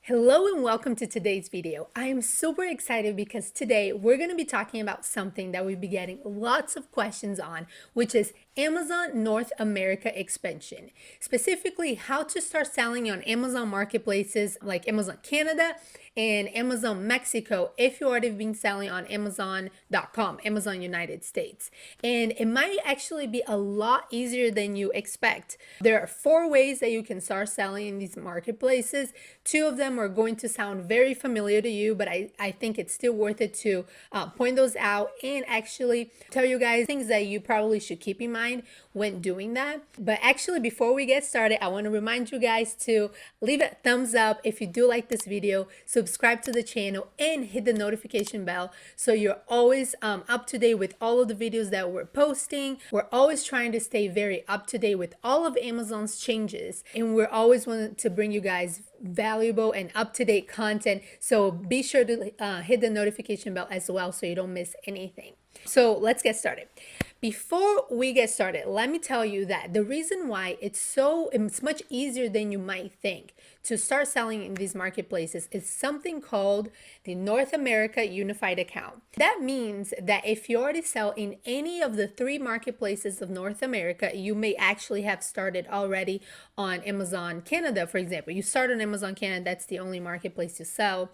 Hello and welcome to today's video. I am super excited because today we're going to be talking about something that we've been getting lots of questions on, which is Amazon North America expansion. Specifically, how to start selling on Amazon marketplaces like Amazon Canada and Amazon Mexico if you already been selling on Amazon.com, Amazon United States. And it might actually be a lot easier than you expect. There are 4 ways that you can start selling in these marketplaces. 2 of them are going to sound very familiar to you, but I think it's still worth it to point those out and actually tell you guys things that you probably should keep in mind when doing that. But actually, before we get started, I want to remind you guys to leave a thumbs up if you do like this video, subscribe to the channel, and hit the notification bell so you're always up to date with all of the videos that we're posting. We're always trying to stay very up to date with all of Amazon's changes, and we're always wanting to bring you guys valuable and up-to-date content. So be sure to hit the notification bell as well so you don't miss anything. So let's get started. Before we get started, let me tell you that the reason why it's much easier than you might think to start selling in these marketplaces is something called the North America Unified Account. That means that if you already sell in any of the 3 marketplaces of North America, you may actually have started already on Amazon Canada, for example. You start on Amazon Canada, that's the only marketplace to sell.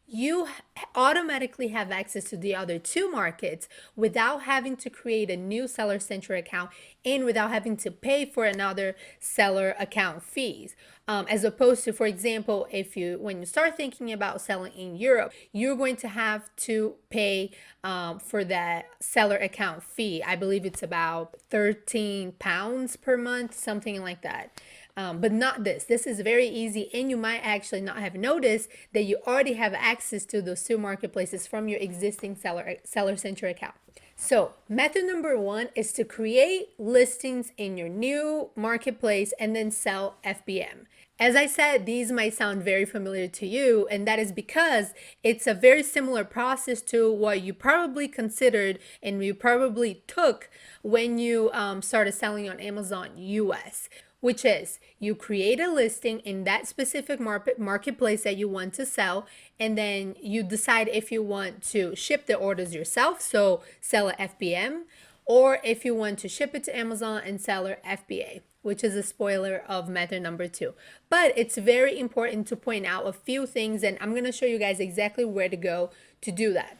You automatically have access to the other 2 markets without having to create a new Seller Central account and without having to pay for another seller account fees. As opposed to, for example, when you start thinking about selling in Europe, you're going to have to pay for that seller account fee. I believe it's about £13 per month, something like that. But not this. This is very easy, and you might actually not have noticed that you already have access to those 2 marketplaces from your existing Seller Central account. So method number 1 is to create listings in your new marketplace and then sell FBM. As I said, these might sound very familiar to you, and that is because it's a very similar process to what you probably considered and you probably took when you started selling on Amazon US. Which is you create a listing in that specific marketplace that you want to sell, and then you decide if you want to ship the orders yourself, so sell a FBM, or if you want to ship it to Amazon and sell a FBA, which is a spoiler of method number 2. But it's very important to point out a few things, and I'm going to show you guys exactly where to go to do that.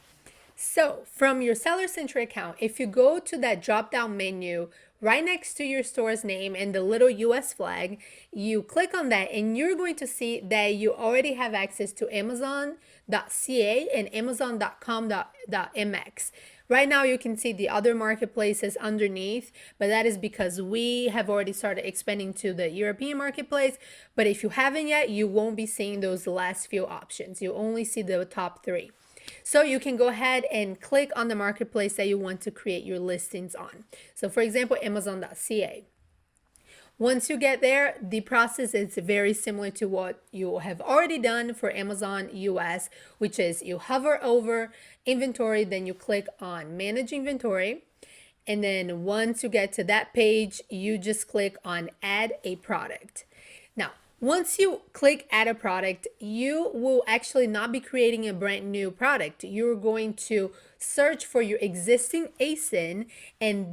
So from your Seller Central account, if you go to that drop-down menu right next to your store's name and the little US flag, you click on that and you're going to see that you already have access to Amazon.ca and Amazon.com.mx. Right now you can see the other marketplaces underneath, but that is because we have already started expanding to the European marketplace. But if you haven't yet, you won't be seeing those last few options. You only see the top 3. So you can go ahead and click on the marketplace that you want to create your listings on. So for example, Amazon.ca. Once you get there, the process is very similar to what you have already done for Amazon US, which is you hover over inventory, then you click on manage inventory. And then once you get to that page, you just click on add a product. Now, once you click add a product, you will actually not be creating a brand new product. You're going to search for your existing ASIN, and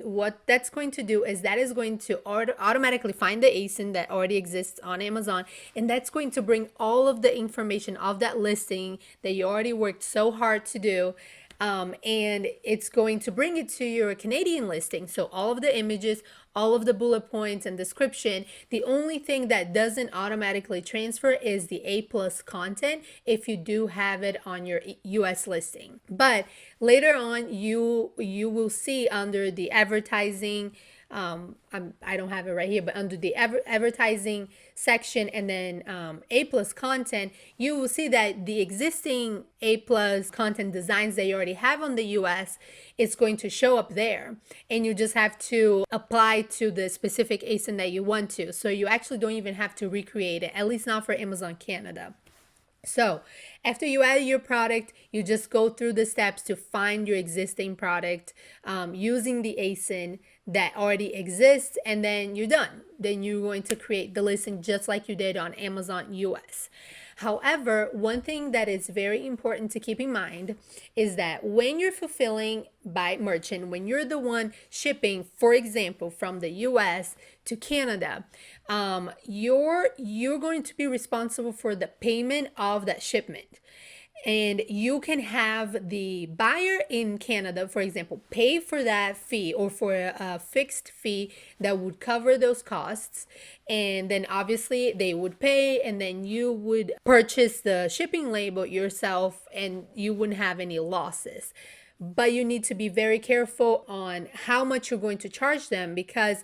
what that's going to do is that is going to automatically find the ASIN that already exists on Amazon, and that's going to bring all of the information of that listing that you already worked so hard to do. And it's going to bring it to your Canadian listing. So all of the images, all of the bullet points and description. The only thing that doesn't automatically transfer is the A+ content if you do have it on your US listing. But later on, you will see under the advertising, I don't have it right here, but under the advertising section and then A+ content, you will see that the existing A+ content designs that you already have on the US is going to show up there, and you just have to apply to the specific ASIN that you want to. So you actually don't even have to recreate it, at least not for Amazon Canada. So after you add your product, you just go through the steps to find your existing product using the ASIN that already exists, and then you're done. Then you're going to create the listing just like you did on Amazon US. However, one thing that is very important to keep in mind is that when you're fulfilling by merchant, when you're the one shipping, for example, from the US to Canada, you're going to be responsible for the payment of that shipment. And you can have the buyer in Canada, for example, pay for that fee or for a fixed fee that would cover those costs. And then obviously they would pay, and then you would purchase the shipping label yourself and you wouldn't have any losses. But you need to be very careful on how much you're going to charge them, because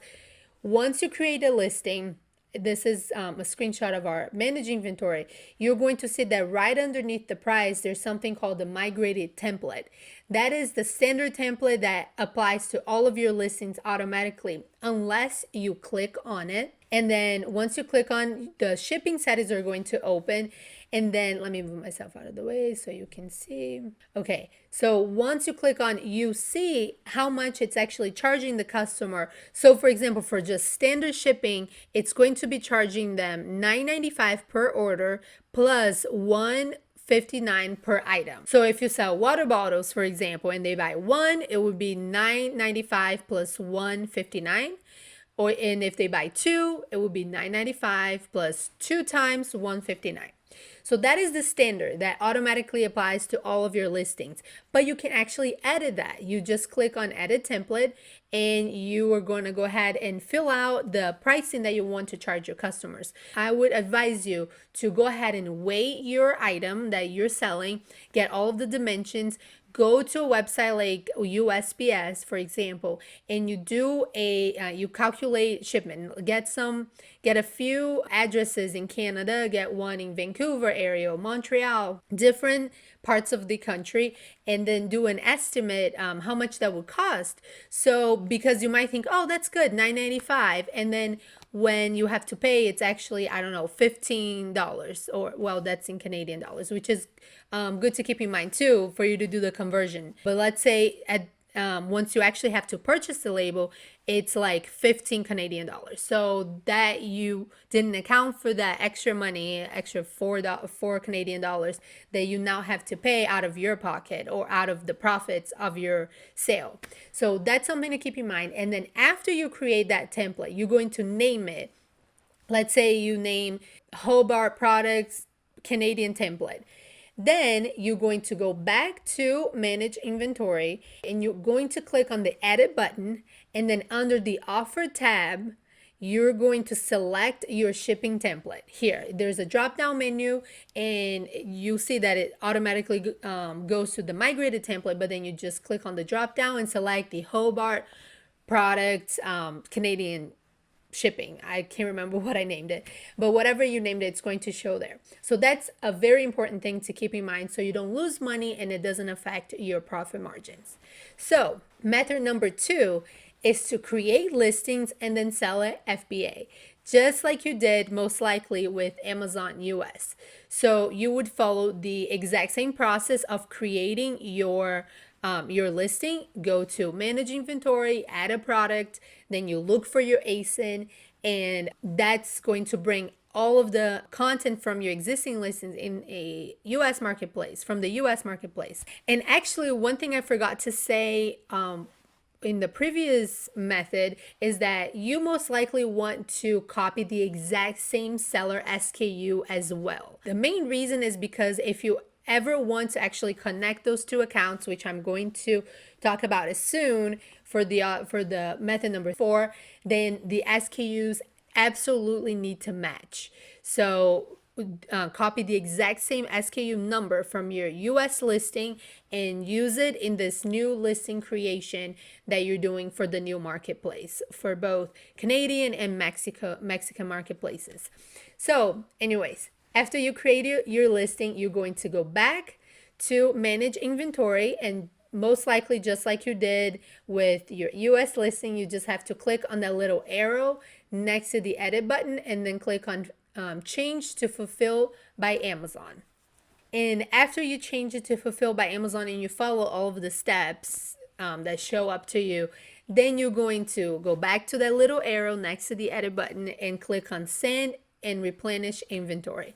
once you create a listing, this is a screenshot of our manage inventory, you're going to see that right underneath the price, there's something called the migrated template. That is the standard template that applies to all of your listings automatically, unless you click on it. And then once you click on, the shipping settings are going to open. And then let me move myself out of the way so you can see. Okay, so once you click on, you see how much it's actually charging the customer. So for example, for just standard shipping, it's going to be charging them $9.95 per order plus $1.59 per item. So if you sell water bottles, for example, and they buy one, it would be $9.95 plus $1.59. And if they buy two, it would be $9.95 plus 2 times $1.59. So that is the standard that automatically applies to all of your listings. But you can actually edit that. You just click on edit template, and you are going to go ahead and fill out the pricing that you want to charge your customers. I would advise you to go ahead and weigh your item that you're selling, get all of the dimensions, go to a website like USPS, for example, and you do you calculate shipment. Get a few addresses in Canada, get one in Vancouver area, Montreal, different parts of the country, and then do an estimate how much that would cost. So because you might think, oh, that's good, $9.95, and then when you have to pay, it's actually, I don't know, $15, or well, that's in Canadian dollars, which is good to keep in mind too for you to do the conversion. But let's say at once you actually have to purchase the label, it's like 15 Canadian dollars. So that you didn't account for that extra money, extra four Canadian dollars that you now have to pay out of your pocket or out of the profits of your sale. So that's something to keep in mind. And then after you create that template, you're going to name it. Let's say you name Hobart Products Canadian Template. Then you're going to go back to manage inventory, and you're going to click on the edit button, and then under the offer tab, you're going to select your shipping template. Here, there's a drop down menu, and you see that it automatically goes to the migrated template, but then you just click on the drop down and select the Hobart Products Canadian shipping. I can't remember what I named it, but whatever you named it, it's going to show there. So that's a very important thing to keep in mind so you don't lose money and it doesn't affect your profit margins. So method number 2 is to create listings and then sell it FBA, just like you did most likely with Amazon US. So you would follow the exact same process of creating your listing. Go to manage inventory, add a product, then you look for your ASIN, and that's going to bring all of the content from your existing listings in a US marketplace, from the US marketplace. And actually, one thing I forgot to say in the previous method is that you most likely want to copy the exact same seller SKU as well. The main reason is because if you ever want to actually connect those two accounts, which I'm going to talk about as soon for the method number 4, then the SKUs absolutely need to match. So copy the exact same SKU number from your US listing and use it in this new listing creation that you're doing for the new marketplace for both Canadian and Mexican marketplaces. So anyways, after you create your listing, you're going to go back to manage inventory, and most likely just like you did with your US listing, you just have to click on that little arrow next to the edit button and then click on change to fulfill by Amazon. And after you change it to fulfill by Amazon and you follow all of the steps that show up to you, Then you're going to go back to that little arrow next to the edit button and click on send and replenish inventory.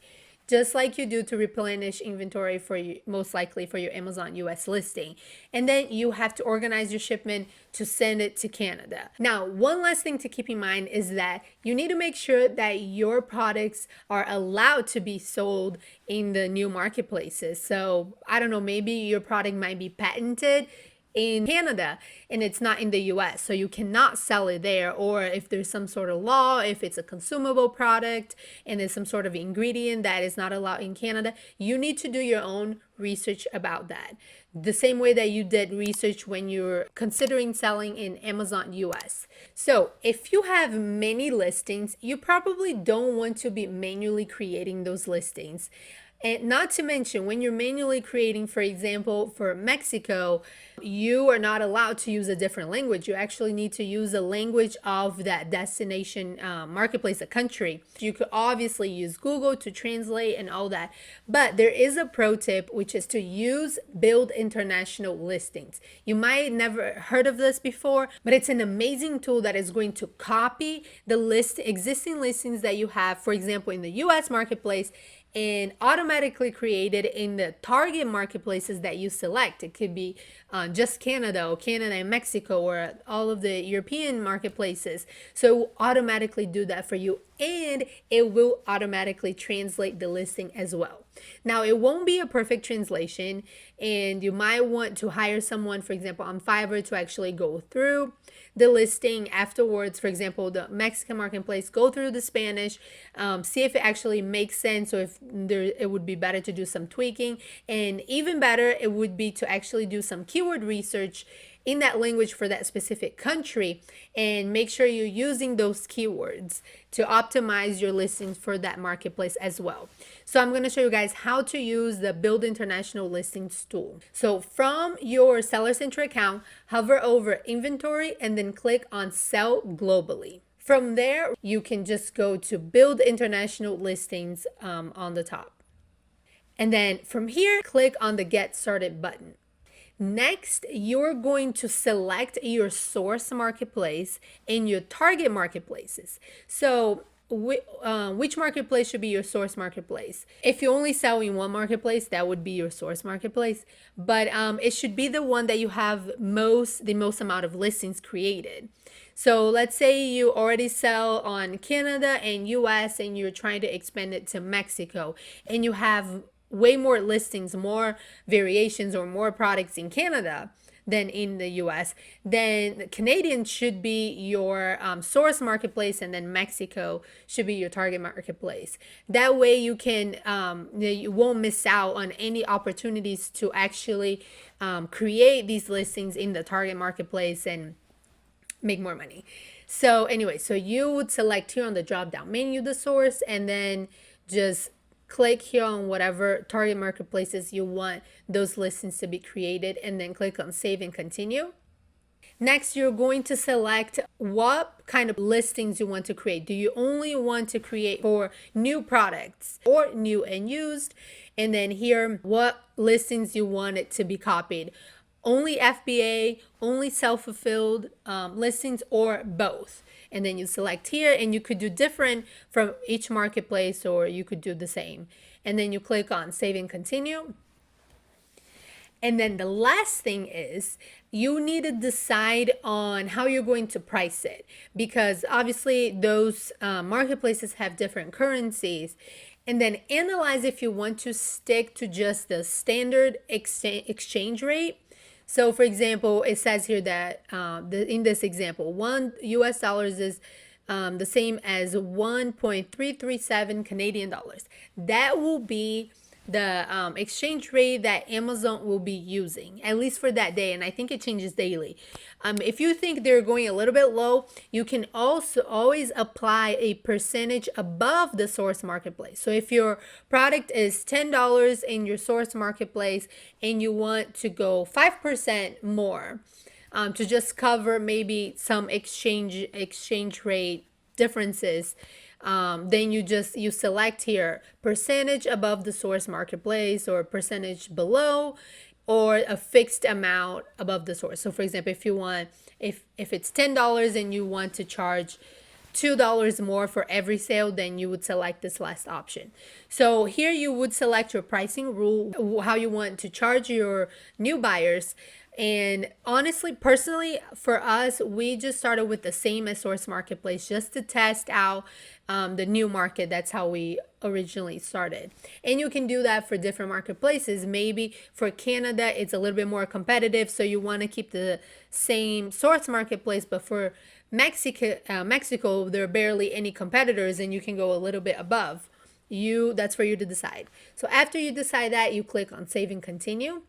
Just like you do to replenish inventory for you, most likely for your Amazon US listing. And then you have to organize your shipment to send it to Canada. Now, one last thing to keep in mind is that you need to make sure that your products are allowed to be sold in the new marketplaces. So, I don't know, maybe your product might be patented in Canada and it's not in the US, so you cannot sell it there. Or if there's some sort of law, if it's a consumable product and there's some sort of ingredient that is not allowed in Canada, you need to do your own research about that. The same way that you did research when you're considering selling in Amazon US. So if you have many listings, you probably don't want to be manually creating those listings. And not to mention, when you're manually creating, for example, for Mexico, you are not allowed to use a different language. You actually need to use the language of that destination marketplace, a country. You could obviously use Google to translate and all that. But there is a pro tip, which is to use Build International Listings. You might never heard of this before, but it's an amazing tool that is going to copy the existing listings that you have, for example, in the US marketplace, and automatically created in the target marketplaces that you select. It could be just Canada or Canada and Mexico or all of the European marketplaces. So it will automatically do that for you, and it will automatically translate the listing as well. Now, it won't be a perfect translation, and you might want to hire someone, for example, on Fiverr to actually go through the listing afterwards. For example, the Mexican marketplace, go through the Spanish, see if it actually makes sense, or if it would be better to do some tweaking. And even better, it would be to actually do some keyword research in that language for that specific country, and make sure you're using those keywords to optimize your listings for that marketplace as well. So I'm going to show you guys how to use the Build International Listings tool. So from your Seller Central account, hover over inventory and then click on Sell Globally. From there, you can just go to Build International Listings on the top. And then from here, click on the Get Started button. Next, you're going to select your source marketplace and your target marketplaces. So which marketplace should be your source marketplace? If you only sell in one marketplace, that would be your source marketplace. But it should be the one that you have the most amount of listings created. So let's say you already sell on Canada and US and you're trying to expand it to Mexico, and you have way more listings, more variations, or more products in Canada than in the US, then Canadian should be your source marketplace, and then Mexico should be your target marketplace. That way you can you won't miss out on any opportunities to actually create these listings in the target marketplace and make more money. So anyway, so you would select here on the drop down menu the source, and then just click here on whatever target marketplaces you want those listings to be created, and then click on Save and Continue. Next, you're going to select what kind of listings you want to create. Do you only want to create for new products or new and used? And then here, what listings you want it to be copied. Only FBA, only self-fulfilled listings, or both. And then you select here, and you could do different from each marketplace, or you could do the same. And then you click on Save and Continue. And then the last thing is you need to decide on how you're going to price it, because obviously those marketplaces have different currencies. And then analyze if you want to stick to just the standard exchange rate. So for example, it says here that in this example, $1 is the same as 1.337 Canadian dollars. That will be the exchange rate that Amazon will be using, at least for that day. And I think it changes daily. If you think they're going a little bit low, you can also always apply a percentage above the source marketplace. So if your product is $10 in your source marketplace and you want to go 5% more to just cover maybe some exchange rate differences, then you select here percentage above the source marketplace or percentage below, or a fixed amount above the source. So for example, if you want, if it's $10 and you want to charge $2 more for every sale, then you would select this last option. So here you would select your pricing rule, how you want to charge your new buyers. And honestly, personally, for us, we just started with the same as Source Marketplace just to test out the new market. That's how we originally started. And you can do that for different marketplaces. Maybe for Canada, it's a little bit more competitive, so you want to keep the same Source Marketplace, but for Mexico, there are barely any competitors, and you can go a little bit above. That's for you to decide. So after you decide that, you click on Save and Continue,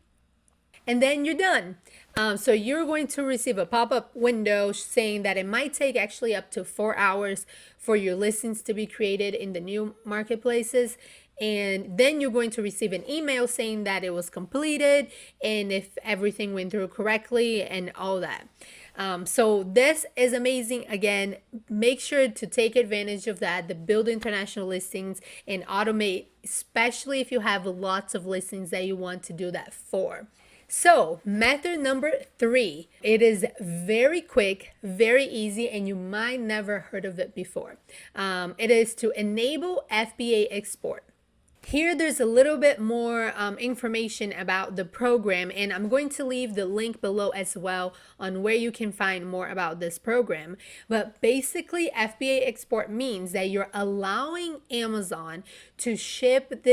and then you're done. So you're going to receive a pop-up window saying that it might take actually up to 4 hours for your listings to be created in the new marketplaces. And then you're going to receive an email saying that it was completed and if everything went through correctly and all that. So this is amazing. Again, make sure to take advantage of that, to build international listings and automate, especially if you have lots of listings that you want to do that for. So method number 3, it is very quick, very easy, and you might never heard of it before. It is to enable FBA Export. Here there's a little bit more information about the program, and I'm going to leave the link below as well on where you can find more about this program. But basically, FBA Export means that you're allowing Amazon to ship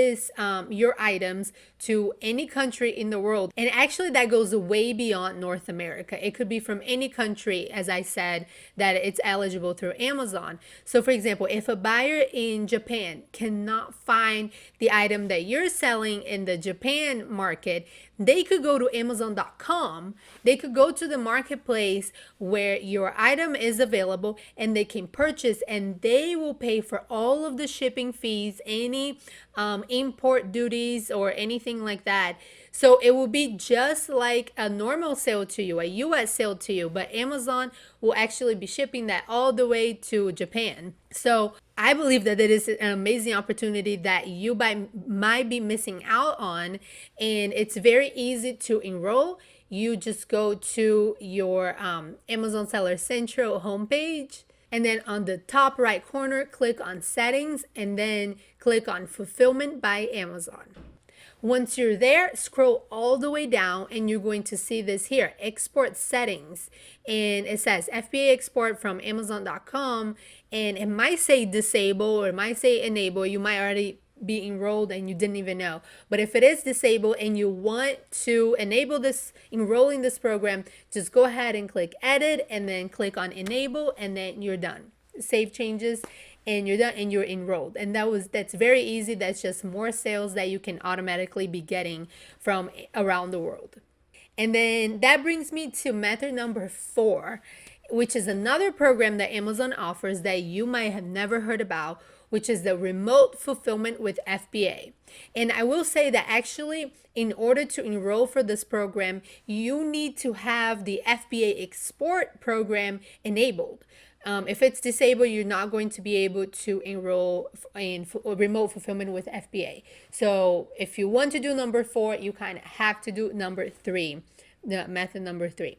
your items to any country in the world. And actually that goes way beyond North America. It could be from any country, as I said, that it's eligible through Amazon. So for example, if a buyer in Japan cannot find the item that you're selling in the Japan market, they could go to Amazon.com. They could go to the marketplace where your item is available and they can purchase, and they will pay for all of the shipping fees, any import duties or anything like that. So it will be just like a normal sale to you, a US sale to you, but Amazon will actually be shipping that all the way to Japan. So I believe that it is an amazing opportunity that you might be missing out on, and it's very easy to enroll. You just go to your Amazon Seller Central homepage, and then on the top right corner, click on Settings, and then click on Fulfillment by Amazon. Once you're there, scroll all the way down and you're going to see this here, Export Settings. And it says FBA Export from Amazon.com, and it might say disable or it might say enable. You might already be enrolled and you didn't even know. But if it is disabled and you want to enable this, enroll in this program, just go ahead and click Edit and then click on Enable, and then you're done. Save changes and you're done and you're enrolled. And that's very easy. That's just more sales that you can automatically be getting from around the world. And then that brings me to method number 4, which is another program that Amazon offers that you might have never heard about, which is the remote fulfillment with FBA. And I will say that actually, in order to enroll for this program, you need to have the FBA Export program enabled. If it's disabled, you're not going to be able to enroll in remote fulfillment with FBA. So if you want to do number 4, you kind of have to do number 3, the method number 3.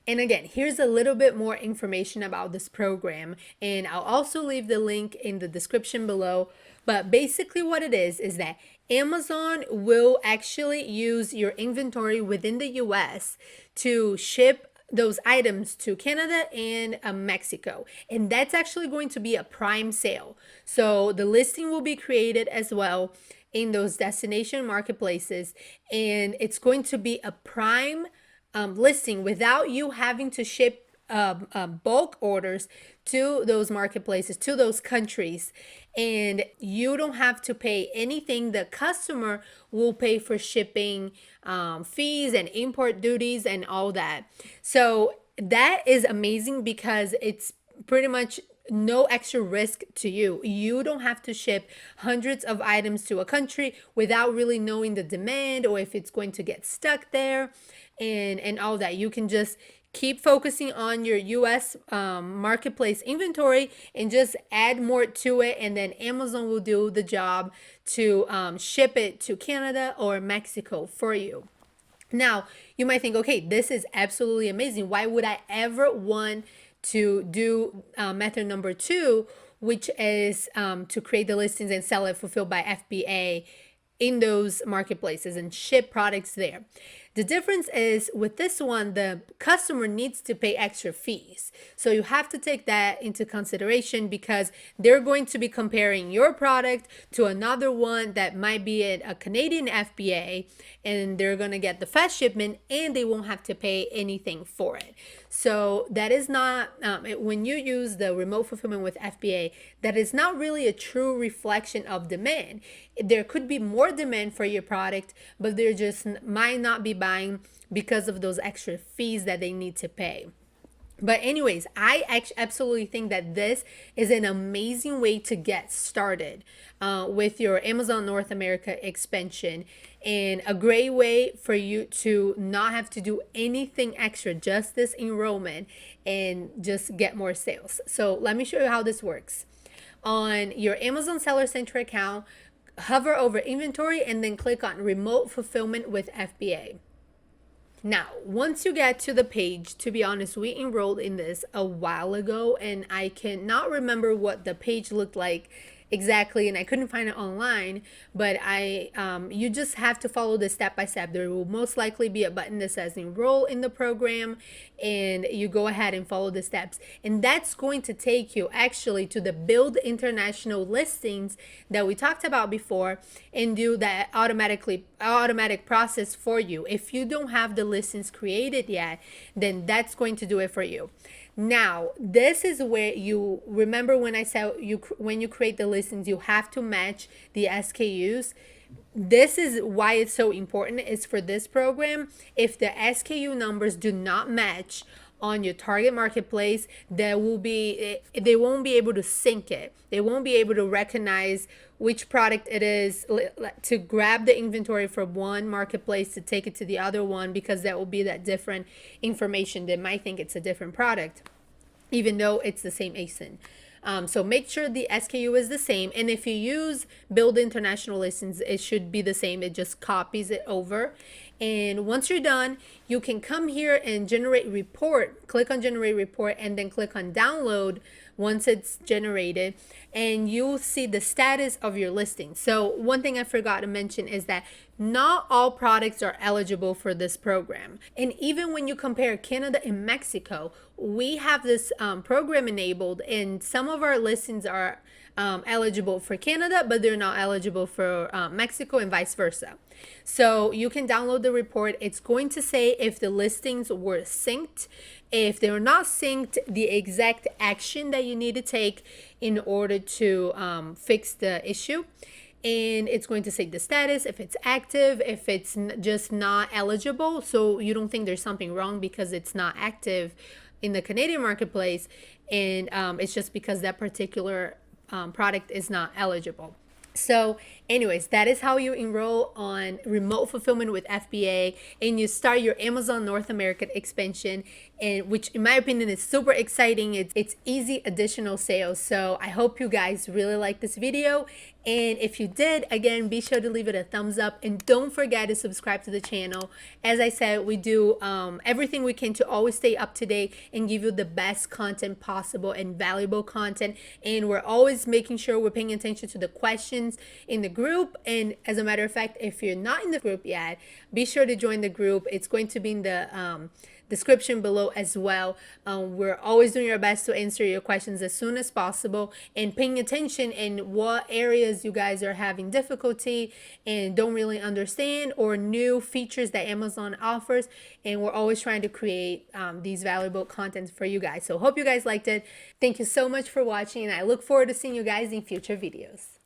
And again, here's a little bit more information about this program, and I'll also leave the link in the description below. But basically what it is that Amazon will actually use your inventory within the US to ship those items to Canada and Mexico. And that's actually going to be a prime sale. So the listing will be created as well in those destination marketplaces, and it's going to be a prime listing without you having to ship bulk orders to those marketplaces, to those countries, and you don't have to pay anything. The customer will pay for shipping fees and import duties and all that. So that is amazing because it's pretty much no extra risk to you. You don't have to ship hundreds of items to a country without really knowing the demand or if it's going to get stuck there and all that. You can just keep focusing on your US marketplace inventory and just add more to it, and then Amazon will do the job to ship it to Canada or Mexico for you. Now, you might think, okay, this is absolutely amazing. Why would I ever want to do method number two, which is to create the listings and sell it fulfilled by FBA in those marketplaces and ship products there? The difference is with this one, the customer needs to pay extra fees. So you have to take that into consideration because they're going to be comparing your product to another one that might be at a Canadian FBA, and they're going to get the fast shipment and they won't have to pay anything for it. So that is not, when you use the remote fulfillment with FBA, that is not really a true reflection of demand. There could be more demand for your product, but they just might not be buying because of those extra fees that they need to pay. But anyways, I absolutely think that this is an amazing way to get started with your Amazon North America expansion, and a great way for you to not have to do anything extra, just this enrollment, and just get more sales. So let me show you how this works. On your Amazon Seller Center account, hover over inventory and then click on remote fulfillment with FBA. Now, once you get to the page, to be honest, we enrolled in this a while ago and I cannot remember what the page looked like exactly, and I couldn't find it online, but you just have to follow this step by step. There will most likely be a button that says enroll in the program, and you go ahead and follow the steps, and that's going to take you actually to the build international listings that we talked about before, and do that automatic process for you. If you don't have the listings created yet, then that's going to do it for you. Now, this is where you remember when I said when you create the listings, you have to match the SKUs. This is why it's so important is for this program. If the SKU numbers do not match on your target marketplace, they won't be able to sync it. They won't be able to recognize which product it is to grab the inventory from one marketplace to take it to the other one, because that will be that different information. They might think it's a different product even though it's the same ASIN. So make sure the SKU is the same. And if you use Build International Listings, it should be the same. It just copies it over. And once you're done, you can come here and generate report, click on generate report, and then click on download once it's generated, and you'll see the status of your listing. So one thing I forgot to mention is that not all products are eligible for this program. And even when you compare Canada and Mexico, we have this program enabled, and some of our listings are eligible for Canada, but they're not eligible for Mexico, and vice versa. So you can download the report. It's going to say if the listings were synced. If they're not synced, the exact action that you need to take in order to fix the issue. And it's going to say the status, if it's active, if it's just not eligible. So you don't think there's something wrong because it's not active in the Canadian marketplace, and it's just because that particular product is not eligible. So anyways, that is how you enroll on remote fulfillment with FBA, and you start your Amazon North American expansion, and which in my opinion is super exciting. It's easy additional sales. So I hope you guys really like this video, and if you did, again, be sure to leave it a thumbs up, and don't forget to subscribe to the channel. As I said, we do everything we can to always stay up to date and give you the best content possible and valuable content, and we're always making sure we're paying attention to the questions in the group. And as a matter of fact, if you're not in the group yet, be sure to join the group. It's going to be in the description below as well. We're always doing our best to answer your questions as soon as possible, and paying attention in what areas you guys are having difficulty and don't really understand, or new features that Amazon offers. And we're always trying to create these valuable contents for you guys. So hope you guys liked it. Thank you so much for watching, and I look forward to seeing you guys in future videos.